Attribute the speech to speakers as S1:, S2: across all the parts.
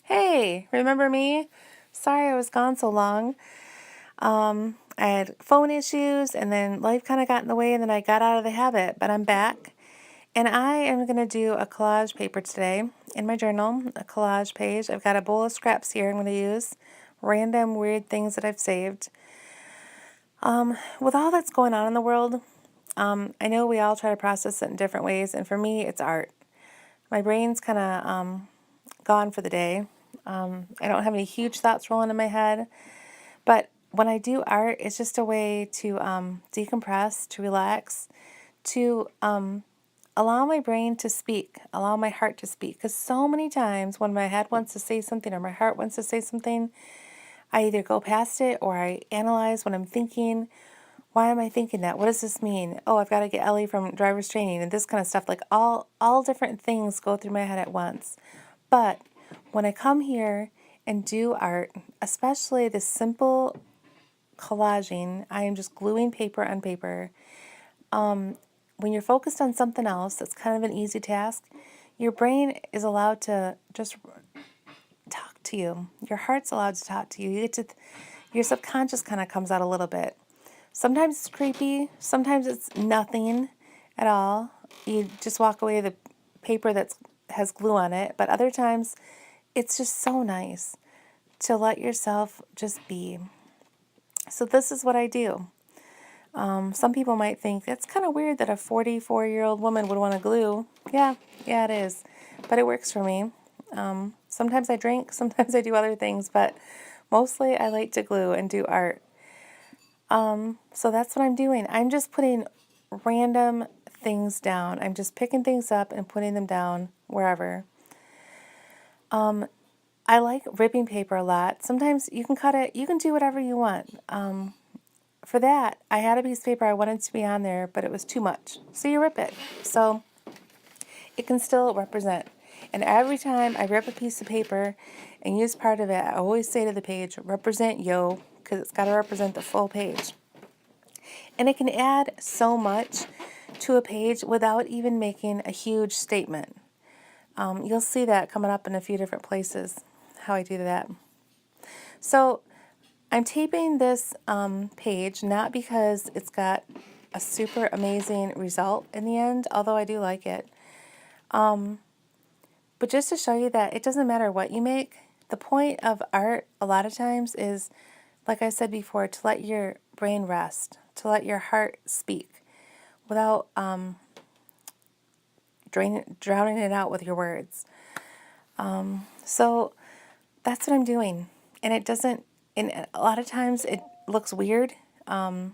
S1: Hey, remember me? Sorry I was gone so long. I had phone issues and then life kind of got in the way and then I got out of the habit, but I'm back. And I am going to do a collage paper today in my journal, a collage page. I've got a bowl of scraps here I'm going to use, random weird things that I've saved. With all that's going on in the world, I know we all try to process it in different ways, and for me, it's art. My brain's kind of gone for the day. I don't have any huge thoughts rolling in my head, but when I do art, it's just a way to decompress, to relax, to allow my brain to speak, allow my heart to speak. Because so many times when my head wants to say something or my heart wants to say something, I either go past it or I analyze what I'm thinking. Why am I thinking that? What does this mean? Oh, I've got to get Ellie from driver's training and this kind of stuff. Like all different things go through my head at once. But when I come here and do art, especially this simple collaging, I am just gluing paper on paper. When you're focused on something else, that's kind of an easy task. Your brain is allowed to just talk to you. Your heart's allowed to talk to you. You get to, your subconscious kind of comes out a little bit. Sometimes it's creepy. Sometimes it's nothing at all. You just walk away with the paper that has glue on it. But other times, it's just so nice to let yourself just be. So this is what I do. Some people might think that's kind of weird that a 44-year-old woman would want to glue. Yeah, it is. But it works for me. Sometimes I drink, sometimes I do other things, but mostly I like to glue and do art. So that's what I'm doing. I'm just putting random things down. I'm just picking things up and putting them down wherever. I like ripping paper a lot. Sometimes you can cut it, you can do whatever you want. For that, I had a piece of paper I wanted to be on there, but it was too much. So you rip it. So it can still represent. And every time I rip a piece of paper and use part of it, I always say to the page, represent yo, because it's got to represent the full page. And it can add so much to a page without even making a huge statement. You'll see that coming up in a few different places, how I do that. So I'm taping this page not because it's got a super amazing result in the end, although I do like it, but just to show you that it doesn't matter what you make. The point of art a lot of times is, like I said before, to let your brain rest, to let your heart speak without drowning it out with your words. So that's what I'm doing. And it doesn't, and a lot of times it looks weird to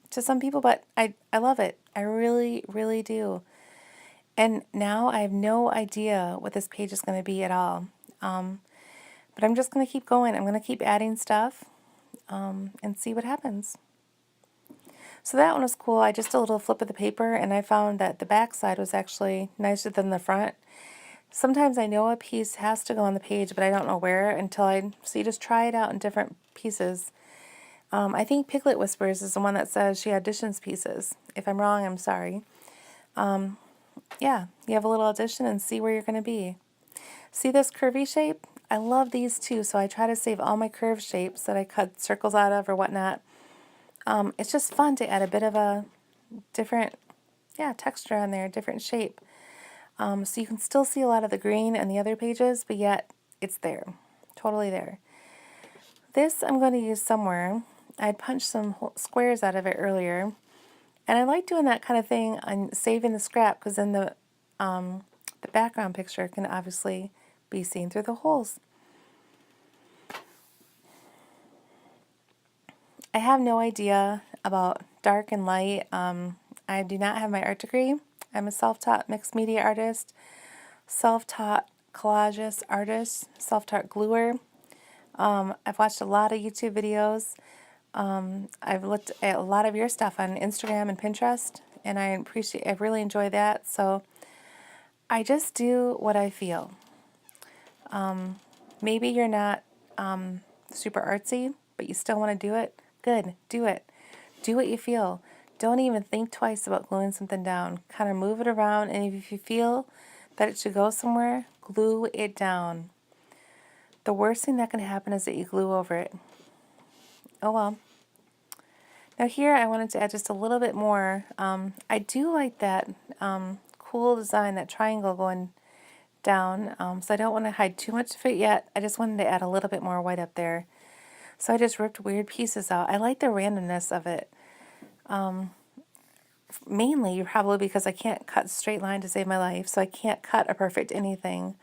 S1: some people, but I love it. I really, really do. And now I have no idea what this page is going to be at all. But I'm just going to keep going. I'm going to keep adding stuff and see what happens. So that one was cool. I just did a little flip of the paper, and I found that the back side was actually nicer than the front. Sometimes I know a piece has to go on the page, but I don't know where until so you just try it out in different pieces. I think Piglet Whispers is the one that says she auditions pieces. If I'm wrong, I'm sorry. Yeah, you have a little audition and see where you're going to be. See this curvy shape? I love these too, so I try to save all my curved shapes that I cut circles out of or whatnot. It's just fun to add a bit of a different, texture on there, different shape. So you can still see a lot of the green and the other pages, but yet it's there, totally there. This I'm going to use somewhere. I had punched some squares out of it earlier, and I like doing that kind of thing on saving the scrap because then the background picture can obviously be seen through the holes. I have no idea about dark and light. I do not have my art degree. I'm a self-taught mixed media artist, self-taught collagist artist, self-taught gluer. I've watched a lot of YouTube videos. I've looked at a lot of your stuff on Instagram and Pinterest, and I really enjoy that. So I just do what I feel. Maybe you're not super artsy, but you still want to do it. Good, do it. Do what you feel. Don't even think twice about gluing something down. Kind of move it around, and if you feel that it should go somewhere, glue it down. the worst thing that can happen is that you glue over it. Oh well. Now here I wanted to add just a little bit more. I do like that cool design, that triangle going down, so I don't want to hide too much of it yet. I just wanted to add a little bit more white up there. So I just ripped weird pieces out. I like the randomness of it. Mainly probably because I can't cut straight line to save my life, so I can't cut a perfect anything.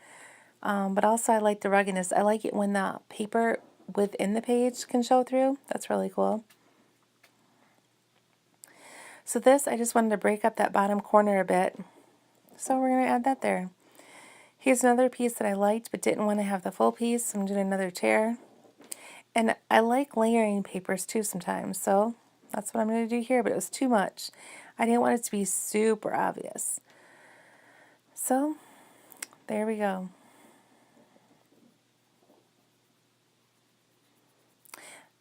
S1: But also I like the ruggedness. I like it when the paper within the page can show through. That's really cool. So this, I just wanted to break up that bottom corner a bit. So we're going to add that there. Here's another piece that I liked but didn't want to have the full piece. So I'm doing another chair. And I like layering papers too sometimes. So that's what I'm going to do here, but it was too much. I didn't want it to be super obvious. So there we go.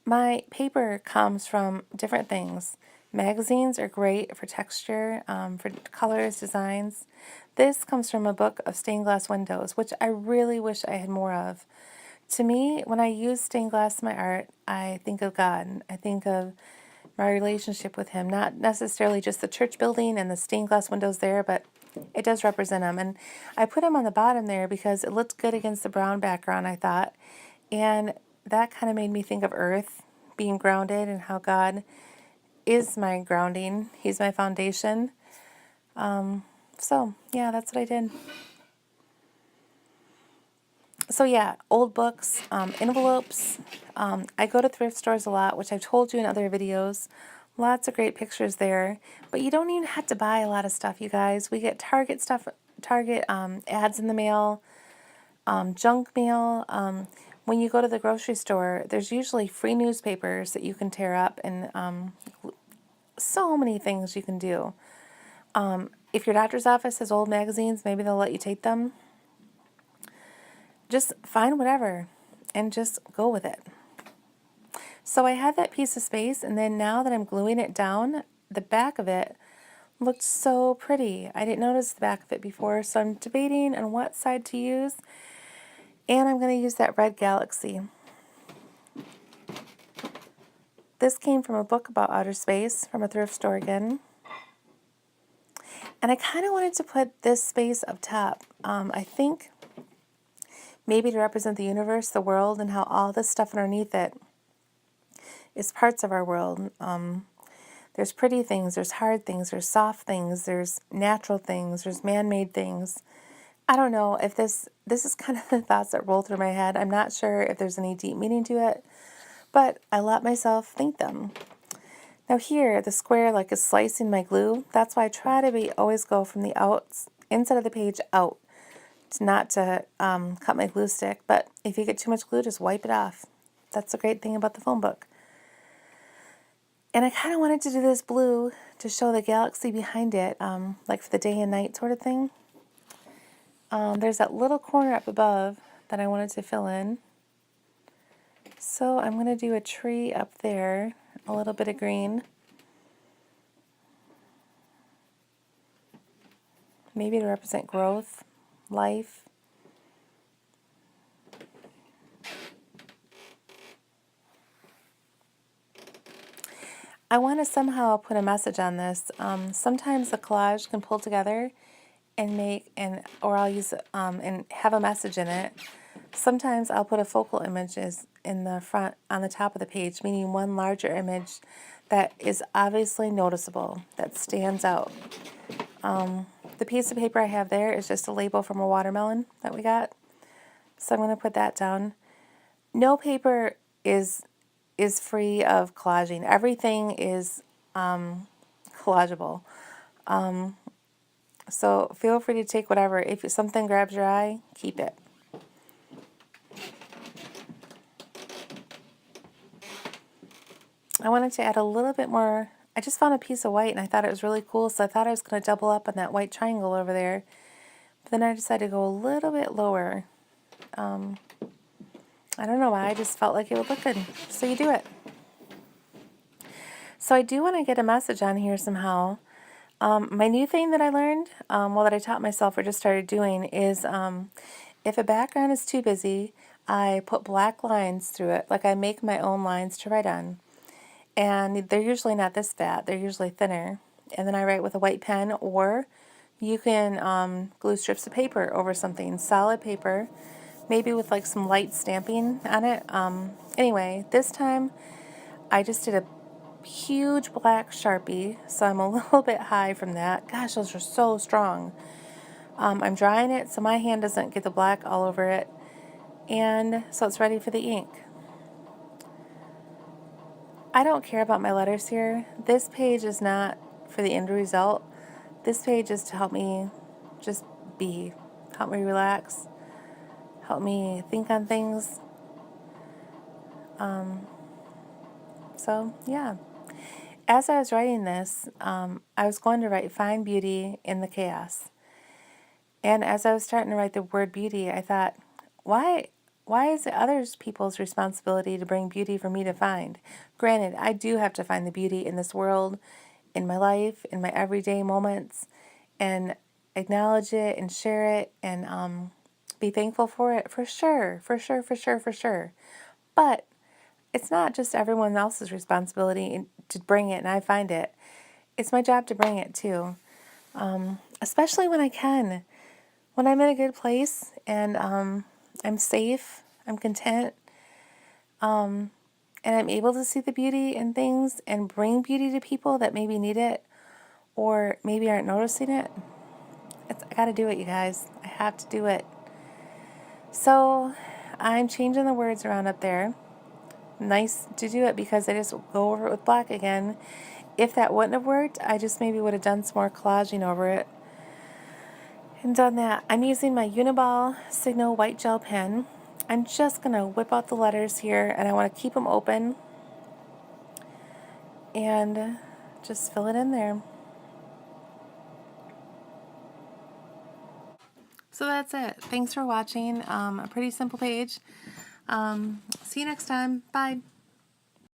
S1: My paper comes from different things. Magazines are great for texture, for colors, designs. This comes from a book of stained glass windows, which I really wish I had more of. To me, when I use stained glass in my art, I think of God. I think of my relationship with Him, not necessarily just the church building and the stained glass windows there, but it does represent Him. And I put them on the bottom there because it looked good against the brown background, I thought. And that kind of made me think of earth, being grounded, and how God is my grounding. He's my foundation. So, yeah, that's what I did. So, yeah, old books, envelopes. I go to thrift stores a lot, which I've told you in other videos. Lots of great pictures there. But you don't even have to buy a lot of stuff, you guys. We get Target stuff, Target ads in the mail, junk mail. When you go to the grocery store, there's usually free newspapers that you can tear up, and so many things you can do. If your doctor's office has old magazines, maybe they'll let you take them. Just find whatever and just go with it. So I had that piece of space, and then now that I'm gluing it down, the back of it looked so pretty. I didn't notice the back of it before, so I'm debating on what side to use. And I'm going to use that red galaxy. This came from a book about outer space from a thrift store again. And I kind of wanted to put this space up top. I think maybe to represent the universe, the world, and how all this stuff underneath it is parts of our world. There's pretty things, there's hard things, there's soft things, there's natural things, there's man-made things. I don't know if this is kind of the thoughts that roll through my head. I'm not sure if there's any deep meaning to it, but I let myself think them. Now here, the square like is slicing my glue. That's why I try to always go from the inside of the page out, not to cut my glue stick. But if you get too much glue, just wipe it off. That's the great thing about the phone book. And I kind of wanted to do this blue to show the galaxy behind it, like for the day and night sort of thing. There's that little corner up above that I wanted to fill in. So I'm going to do a tree up there, a little bit of green. Maybe to represent growth, life. I want to somehow put a message on this. Sometimes the collage can pull together and or I'll use and have a message in it. Sometimes I'll put a focal image in the front on the top of the page, meaning one larger image that is obviously noticeable, that stands out. The piece of paper I have there is just a label from a watermelon that we got. So I'm going to put that down. No paper is free of collaging. Everything is collageable. So feel free to take whatever. If something grabs your eye, keep it. I wanted to add a little bit more. I just found a piece of white and I thought it was really cool, so I thought I was going to double up on that white triangle over there. But then I decided to go a little bit lower. I don't know why, I just felt like it would look good. So you do it. So I do want to get a message on here somehow. My new thing that I learned, that I taught myself or just started doing is if a background is too busy, I put black lines through it, like I make my own lines to write on. And they're usually not this fat, they're usually thinner. And then I write with a white pen, or you can glue strips of paper over something, solid paper, maybe with like some light stamping on it. Anyway, this time I just did a huge black Sharpie, so I'm a little bit high from that. Gosh, those are so strong. I'm drying it so my hand doesn't get the black all over it, and so it's ready for the ink. I don't care about my letters here. This page is not for the end result. This page is to help me just be, help me relax, help me think on things. So yeah. As I was writing this, I was going to write "Find beauty in the chaos." And as I was starting to write the word beauty, I thought, why is it other people's responsibility to bring beauty for me to find? Granted, I do have to find the beauty in this world, in my life, in my everyday moments, and acknowledge it and share it and be thankful for it, for sure, for sure, for sure, for sure. But it's not just everyone else's responsibility to bring it and I find it. It's my job to bring it too, especially when I can. When I'm in a good place and I'm safe, I'm content, and I'm able to see the beauty in things and bring beauty to people that maybe need it or maybe aren't noticing it, I gotta do it, you guys. I have to do it. So I'm changing the words around up there. Nice to do it because I just go over it with black again. If that wouldn't have worked, I just maybe would have done some more collaging over it and done that. I'm using my Uniball Signal white gel pen. I'm just going to whip out the letters here, and I want to keep them open and just fill it in there. So that's it. Thanks for watching. A pretty simple page. See you next time. Bye.